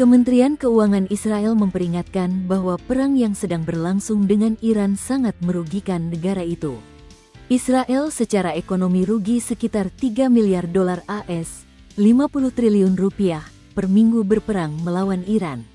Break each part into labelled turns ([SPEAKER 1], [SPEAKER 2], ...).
[SPEAKER 1] Kementerian Keuangan Israel memperingatkan bahwa perang yang sedang berlangsung dengan Iran sangat merugikan negara itu. Israel secara ekonomi rugi sekitar 3 miliar dolar AS, 50 triliun rupiah, per minggu berperang melawan Iran.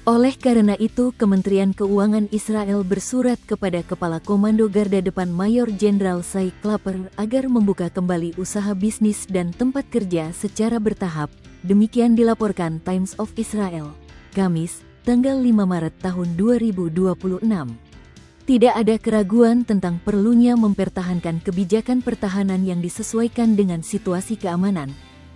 [SPEAKER 1] Oleh karena itu, Kementerian Keuangan Israel bersurat kepada Kepala Komando Garda Depan Mayor Jenderal Shai Klaper agar membuka kembali usaha bisnis dan tempat kerja secara bertahap. Demikian dilaporkan Times of Israel, Kamis, tanggal 5 Maret tahun 2026. Tidak ada keraguan tentang perlunya mempertahankan kebijakan pertahanan yang disesuaikan dengan situasi keamanan,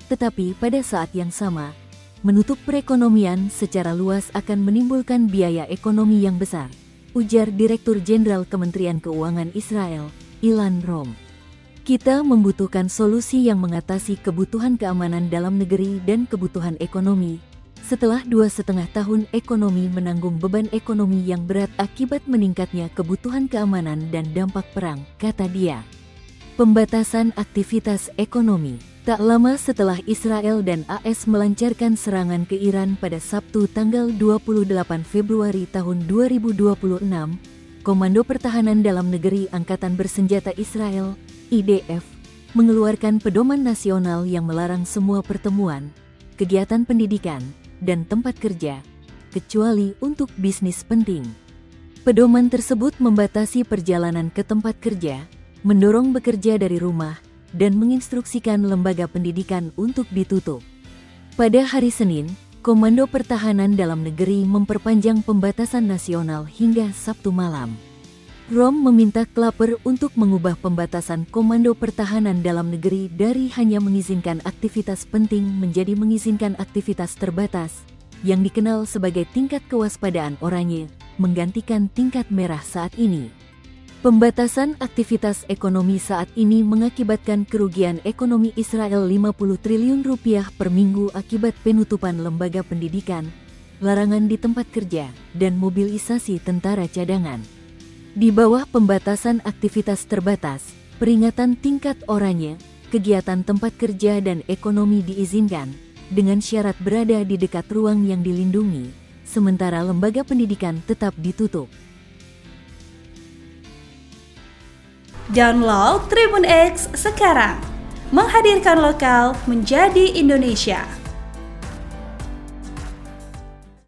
[SPEAKER 1] tetapi pada saat yang sama, menutup perekonomian secara luas akan menimbulkan biaya ekonomi yang besar, ujar Direktur Jenderal Kementerian Keuangan Israel, Ilan Rom. Kita membutuhkan solusi yang mengatasi kebutuhan keamanan dalam negeri dan kebutuhan ekonomi. Setelah 2,5 tahun ekonomi menanggung beban ekonomi yang berat akibat meningkatnya kebutuhan keamanan dan dampak perang, kata dia. Pembatasan aktivitas ekonomi. Tak lama setelah Israel dan AS melancarkan serangan ke Iran pada Sabtu tanggal 28 Februari tahun 2026, Komando Pertahanan Dalam Negeri Angkatan Bersenjata Israel, IDF, mengeluarkan pedoman nasional yang melarang semua pertemuan, kegiatan pendidikan, dan tempat kerja, kecuali untuk bisnis penting. Pedoman tersebut membatasi perjalanan ke tempat kerja, mendorong bekerja dari rumah, dan menginstruksikan lembaga pendidikan untuk ditutup. Pada hari Senin, Komando Pertahanan Dalam Negeri memperpanjang pembatasan nasional hingga Sabtu malam. Rom meminta Klaper untuk mengubah pembatasan Komando Pertahanan Dalam Negeri dari hanya mengizinkan aktivitas penting menjadi mengizinkan aktivitas terbatas, yang dikenal sebagai tingkat kewaspadaan oranye, menggantikan tingkat merah saat ini. Pembatasan aktivitas ekonomi saat ini mengakibatkan kerugian ekonomi Israel 50 triliun rupiah per minggu akibat penutupan lembaga pendidikan, larangan di tempat kerja, dan mobilisasi tentara cadangan. Di bawah pembatasan aktivitas terbatas, peringatan tingkat oranye, kegiatan tempat kerja dan ekonomi diizinkan, dengan syarat berada di dekat ruang yang dilindungi, sementara lembaga pendidikan tetap ditutup.
[SPEAKER 2] Download Tribun X sekarang, menghadirkan lokal menjadi Indonesia.